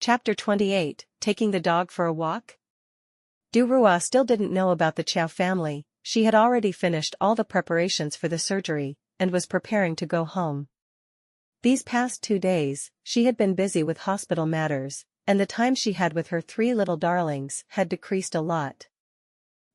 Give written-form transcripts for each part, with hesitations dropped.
Chapter 28, Taking the Dog for a Walk? Durua still didn't know about the Chow family. She had already finished all the preparations for the surgery, and was preparing to go home. These past 2 days, she had been busy with hospital matters, and the time she had with her 3 little darlings had decreased a lot.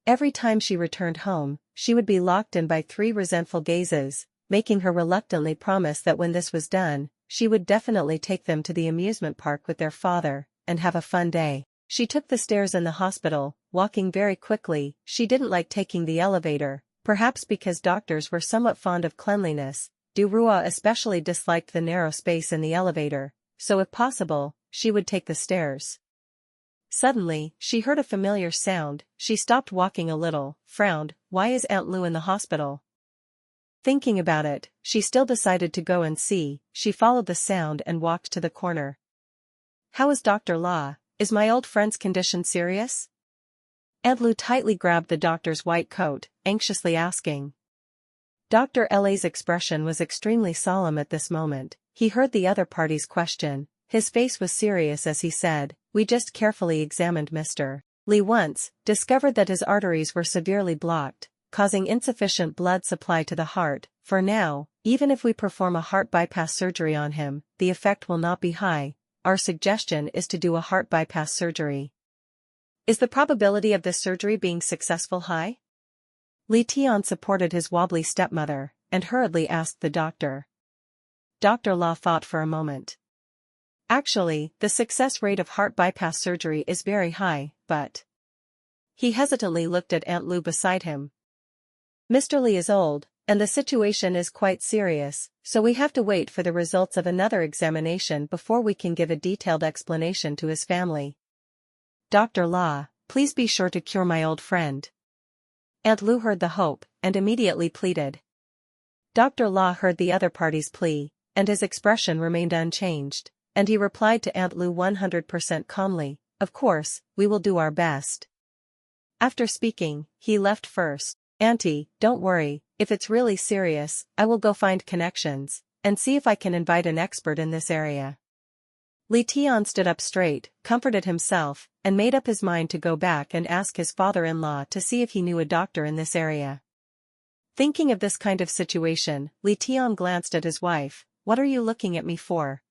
Every time she returned home, she would be locked in by 3 resentful gazes, making her reluctantly promise that when this was done, she would definitely take them to the amusement park with their father, and have a fun day. She took the stairs in the hospital, walking very quickly. She didn't like taking the elevator, perhaps because doctors were somewhat fond of cleanliness. Durua especially disliked the narrow space in the elevator, so if possible, she would take the stairs. Suddenly, she heard a familiar sound. She stopped walking a little, frowned. Why is Aunt Lu in the hospital? Thinking about it, she still decided to go and see. She followed the sound and walked to the corner. How is Dr. La? Is my old friend's condition serious? Aunt Lu tightly grabbed the doctor's white coat, anxiously asking. Dr. La's expression was extremely solemn at this moment. He heard the other party's question. His face was serious as he said, "We just carefully examined Mr. Li once, discovered that his arteries were severely blocked, causing insufficient blood supply to the heart. For now, even if we perform a heart bypass surgery on him, the effect will not be high. Our suggestion is to do a heart bypass surgery." Is the probability of this surgery being successful high? Li Tian supported his wobbly stepmother, and hurriedly asked the doctor. Dr. La thought for a moment. Actually, the success rate of heart bypass surgery is very high, but... He hesitantly looked at Aunt Lu beside him. Mr. Li is old, and the situation is quite serious, so we have to wait for the results of another examination before we can give a detailed explanation to his family. Dr. La, please be sure to cure my old friend. Aunt Lu heard the hope, and immediately pleaded. Dr. La heard the other party's plea, and his expression remained unchanged, and he replied to Aunt Lu 100% calmly, "Of course, we will do our best." After speaking, he left first. "Auntie, don't worry, if it's really serious, I will go find connections, and see if I can invite an expert in this area." Li Tian stood up straight, comforted himself, and made up his mind to go back and ask his father-in-law to see if he knew a doctor in this area. Thinking of this kind of situation, Li Tian glanced at his wife. "What are you looking at me for?"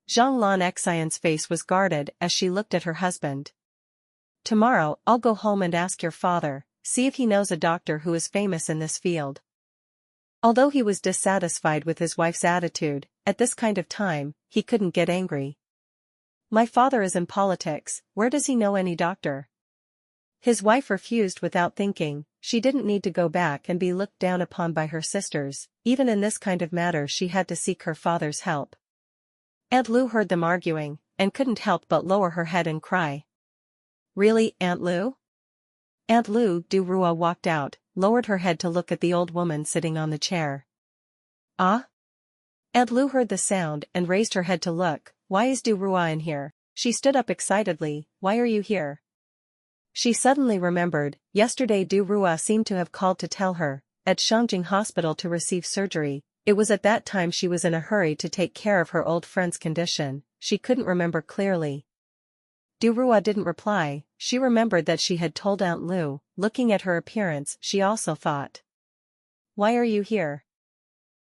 Zhang Lan Xian's face was guarded as she looked at her husband. "Tomorrow, I'll go home and ask your father, see if he knows a doctor who is famous in this field." Although he was dissatisfied with his wife's attitude, at this kind of time, he couldn't get angry. "My father is in politics, where does he know any doctor?" His wife refused without thinking. She didn't need to go back and be looked down upon by her sisters. Even in this kind of matter she had to seek her father's help. Aunt Lu heard them arguing, and couldn't help but lower her head and cry. "Really, Aunt Lu?" Aunt Lu Durua walked out, lowered her head to look at the old woman sitting on the chair. "Ah?" Aunt Lu heard the sound and raised her head to look. "Why is Durua in here?" She stood up excitedly. "Why are you here?" She suddenly remembered, yesterday Durua seemed to have called to tell her, at Shangjing Hospital to receive surgery. It was at that time she was in a hurry to take care of her old friend's condition. She couldn't remember clearly. Durua didn't reply. She remembered that she had told Aunt Lu. Looking at her appearance, she also thought. "Why are you here?"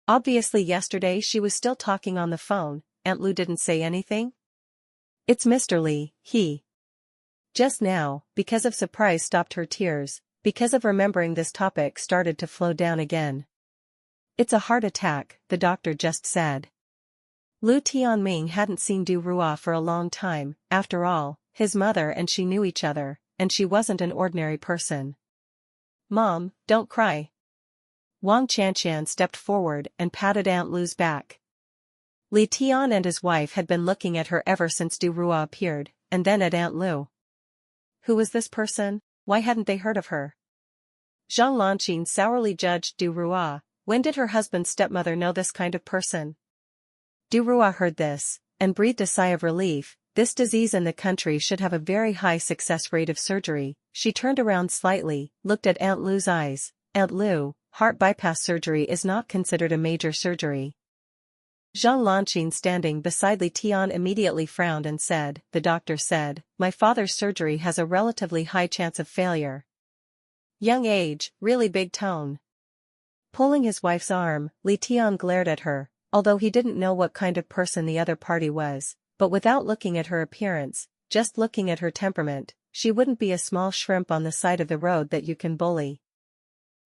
Obviously yesterday she was still talking on the phone. Aunt Lu didn't say anything? "It's Mr. Li, he." Just now, because of surprise stopped her tears, because of remembering this topic started to flow down again. "It's a heart attack," the doctor just said. Lu Tianming hadn't seen Durua for a long time. After all, his mother and she knew each other, and she wasn't an ordinary person. "Mom, don't cry." Wang Chanshan stepped forward and patted Aunt Lu's back. Li Tian and his wife had been looking at her ever since Durua appeared, and then at Aunt Lu. Who was this person? Why hadn't they heard of her? Zhang Lanqin sourly judged Durua. When did her husband's stepmother know this kind of person? Durua heard this, and breathed a sigh of relief. This disease in the country should have a very high success rate of surgery. She turned around slightly, looked at Aunt Lu's eyes. "Aunt Lu, heart bypass surgery is not considered a major surgery." Zhang Lanqin standing beside Li Tian immediately frowned and said, "The doctor said, my father's surgery has a relatively high chance of failure. Young age, really big tone." Pulling his wife's arm, Li Tian glared at her, although he didn't know what kind of person the other party was, but without looking at her appearance, just looking at her temperament, she wouldn't be a small shrimp on the side of the road that you can bully.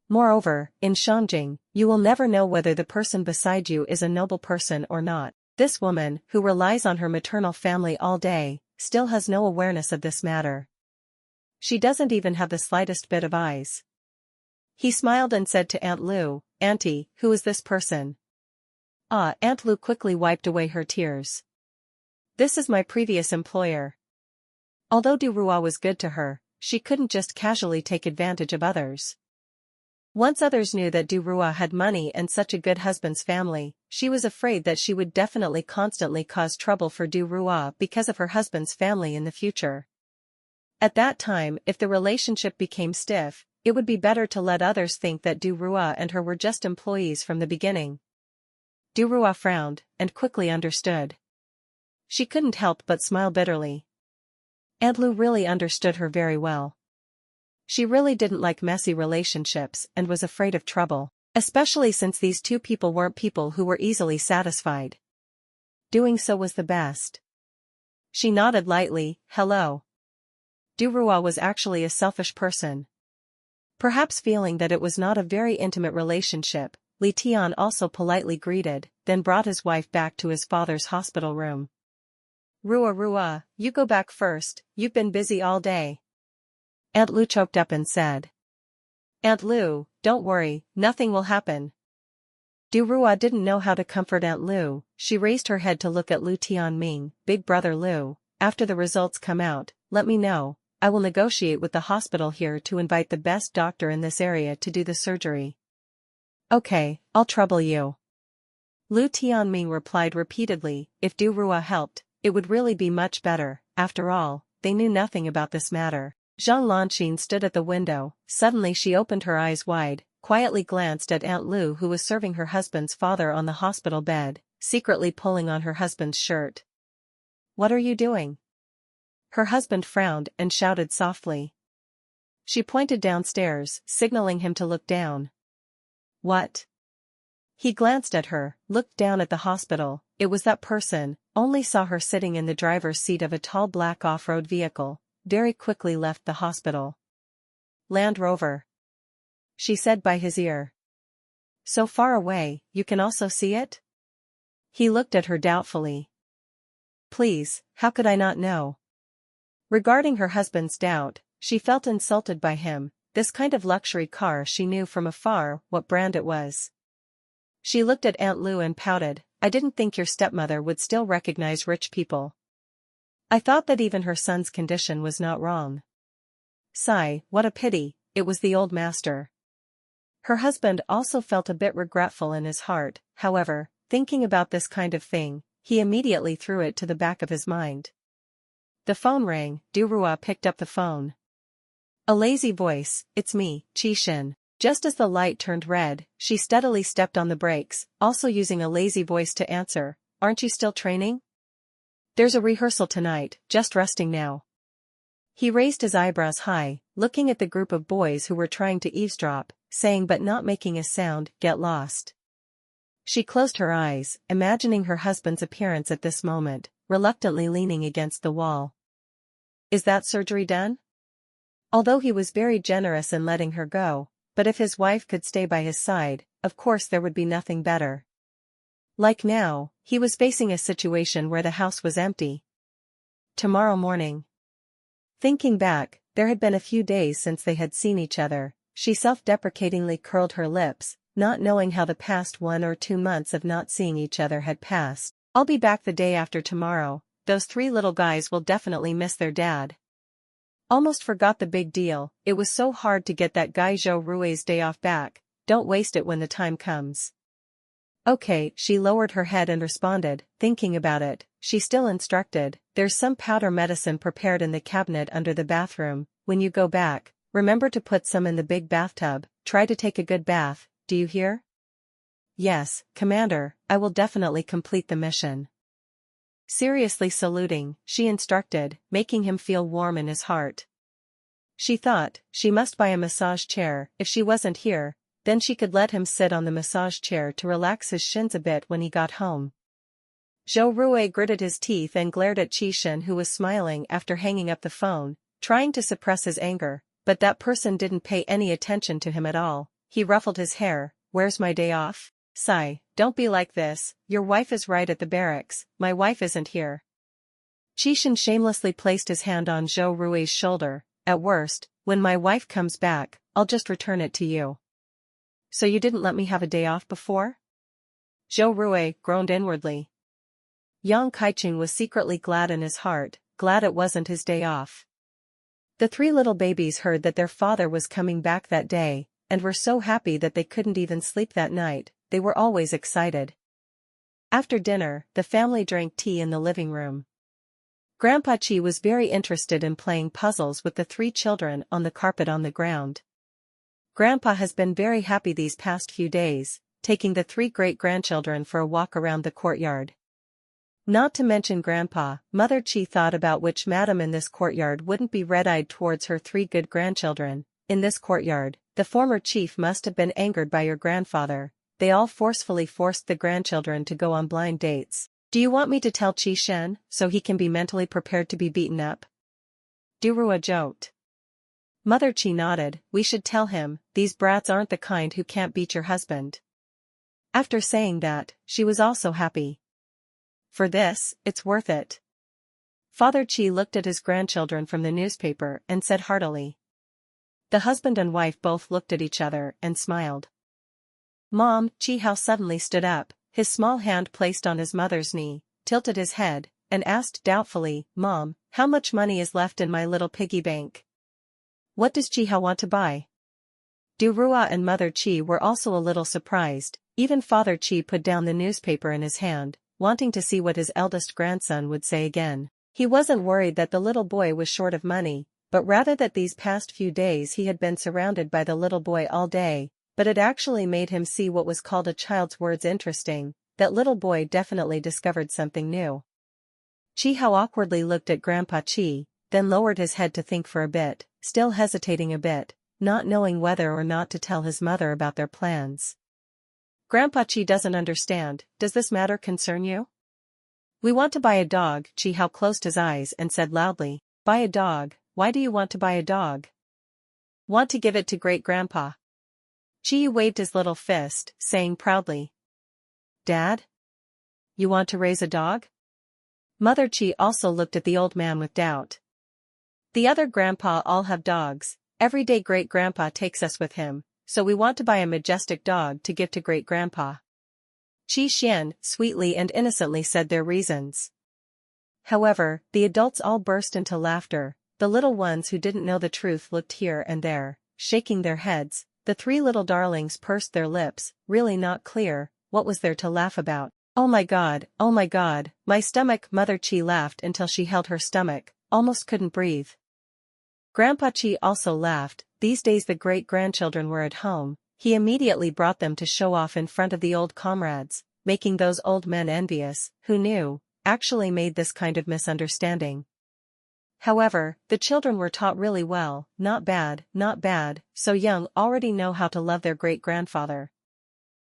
Moreover, in Shangjing, you will never know whether the person beside you is a noble person or not. This woman, who relies on her maternal family all day, still has no awareness of this matter. She doesn't even have the slightest bit of eyes. He smiled and said to Aunt Lu, "Auntie, who is this person?" Aunt Lu quickly wiped away her tears. "This is my previous employer." Although Du Rua was good to her, she couldn't just casually take advantage of others. Once others knew that Du Rua had money and such a good husband's family, she was afraid that she would definitely constantly cause trouble for Du Rua because of her husband's family in the future. At that time, if the relationship became stiff, it would be better to let others think that Du Rua and her were just employees from the beginning. Du Rua frowned, and quickly understood. She couldn't help but smile bitterly. Aunt Lu really understood her very well. She really didn't like messy relationships and was afraid of trouble, especially since these two people weren't people who were easily satisfied. Doing so was the best. She nodded lightly, "Hello." Du Rua was actually a selfish person. Perhaps feeling that it was not a very intimate relationship, Li Tian also politely greeted, then brought his wife back to his father's hospital room. Rua, you go back first, you've been busy all day." Aunt Lu choked up and said. "Aunt Lu, don't worry, nothing will happen." Du Rua didn't know how to comfort Aunt Lu. She raised her head to look at Lu Tianming. "Big brother Lu, after the results come out, let me know. I will negotiate with the hospital here to invite the best doctor in this area to do the surgery." "Okay, I'll trouble you." Lu Tianming replied repeatedly. If Du Rua helped, it would really be much better. After all, they knew nothing about this matter. Zhang Lanqin stood at the window. Suddenly she opened her eyes wide, quietly glanced at Aunt Lu who was serving her husband's father on the hospital bed, secretly pulling on her husband's shirt. "What are you doing?" Her husband frowned and shouted softly. She pointed downstairs, signaling him to look down. "What?" He glanced at her, looked down at the hospital. It was that person, only saw her sitting in the driver's seat of a tall black off-road vehicle. Very quickly left the hospital. "Land Rover," she said by his ear. "So far away, you can also see it?" He looked at her doubtfully. "Please, how could I not know?" Regarding her husband's doubt, she felt insulted by him. This kind of luxury car she knew from afar what brand it was. She looked at Aunt Lu and pouted. "I didn't think your stepmother would still recognize rich people. I thought that even her son's condition was not wrong." Sigh, what a pity, it was the old master. Her husband also felt a bit regretful in his heart. However, thinking about this kind of thing, he immediately threw it to the back of his mind. The phone rang. Du Rua picked up the phone. A lazy voice, "It's me, Qi Shin." Just as the light turned red, she steadily stepped on the brakes, also using a lazy voice to answer. "Aren't you still training?" "There's a rehearsal tonight, just resting now." He raised his eyebrows high, looking at the group of boys who were trying to eavesdrop, saying but not making a sound, "Get lost." She closed her eyes, imagining her husband's appearance at this moment, reluctantly leaning against the wall. "Is that surgery done?" Although he was very generous in letting her go, but if his wife could stay by his side, of course there would be nothing better. Like now, he was facing a situation where the house was empty. Tomorrow morning. Thinking back, there had been a few days since they had seen each other. She self-deprecatingly curled her lips, not knowing how the past 1 or 2 months of not seeing each other had passed. "I'll be back the day after tomorrow. Those 3 little guys will definitely miss their dad." Almost forgot the big deal. It was so hard to get that guy Zhou Rui's day off back. Don't waste it when the time comes. "Okay," she lowered her head and responded, thinking about it. She still instructed, "There's some powder medicine prepared in the cabinet under the bathroom. When you go back, remember to put some in the big bathtub. Try to take a good bath, do you hear?" "Yes, Commander, I will definitely complete the mission." Seriously saluting, she instructed, making him feel warm in his heart. She thought, she must buy a massage chair. If she wasn't here, then she could let him sit on the massage chair to relax his shins a bit when he got home. Zhou Rui gritted his teeth and glared at Qi Shen, who was smiling after hanging up the phone, trying to suppress his anger, but that person didn't pay any attention to him at all. He ruffled his hair. "Where's my day off?" "Sigh, don't be like this, your wife is right at the barracks, my wife isn't here." Qi Shen shamelessly placed his hand on Zhou Rui's shoulder. "At worst, when my wife comes back, I'll just return it to you." "So you didn't let me have a day off before?" Zhou Rui groaned inwardly. Yang Kaiqing was secretly glad in his heart, glad it wasn't his day off. The three little babies heard that their father was coming back that day, and were so happy that they couldn't even sleep that night. They were always excited. After dinner, the family drank tea in the living room. Grandpa Qi was very interested in playing puzzles with the three children on the carpet on the ground. Grandpa has been very happy these past few days, taking the three great-grandchildren for a walk around the courtyard. Not to mention Grandpa, Mother Qi thought about which madam in this courtyard wouldn't be red-eyed towards her three good grandchildren. "In this courtyard, the former chief must have been angered by your grandfather. They all forcefully forced the grandchildren to go on blind dates. Do you want me to tell Qi Shen, so he can be mentally prepared to be beaten up?" Durua joked. Mother Qi nodded. "We should tell him, these brats aren't the kind who can't beat your husband." After saying that, she was also happy. "For this, it's worth it." Father Qi looked at his grandchildren from the newspaper and said heartily. The husband and wife both looked at each other and smiled. "Mom," Qi Hao suddenly stood up, his small hand placed on his mother's knee, tilted his head, and asked doubtfully, "Mom, how much money is left in my little piggy bank?" "What does Qi Hao want to buy?" Durua and Mother Qi were also a little surprised. Even Father Qi put down the newspaper in his hand, wanting to see what his eldest grandson would say again. He wasn't worried that the little boy was short of money, but rather that these past few days he had been surrounded by the little boy all day. But it actually made him see what was called a child's words interesting. That little boy definitely discovered something new. Qi Hao awkwardly looked at Grandpa Qi, then lowered his head to think for a bit, still hesitating a bit, not knowing whether or not to tell his mother about their plans. "Grandpa Qi doesn't understand. Does this matter concern you?" "We want to buy a dog." Qi Hao closed his eyes and said loudly, "Buy a dog? Why do you want to buy a dog?" "Want to give it to great-grandpa." Qi waved his little fist, saying proudly. "Dad? You want to raise a dog?" Mother Qi also looked at the old man with doubt. "The other grandpa all have dogs. Every day great-grandpa takes us with him, so we want to buy a majestic dog to give to great-grandpa." Qi Xian sweetly and innocently said their reasons. However, the adults all burst into laughter. The little ones who didn't know the truth looked here and there, shaking their heads. The three little darlings pursed their lips, really not clear, what was there to laugh about? Oh my god, my stomach." Mother Qi laughed until she held her stomach, almost couldn't breathe. Grandpa Qi also laughed. These days the great-grandchildren were at home, he immediately brought them to show off in front of the old comrades, making those old men envious. Who knew, actually made this kind of misunderstanding. However, the children were taught really well. Not bad, so young already know how to love their great-grandfather.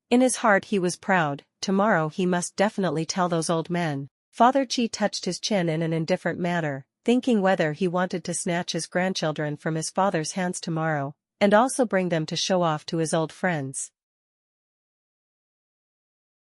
In his heart he was proud. Tomorrow he must definitely tell those old men. Father Qi touched his chin in an indifferent manner, thinking whether he wanted to snatch his grandchildren from his father's hands tomorrow, and also bring them to show off to his old friends.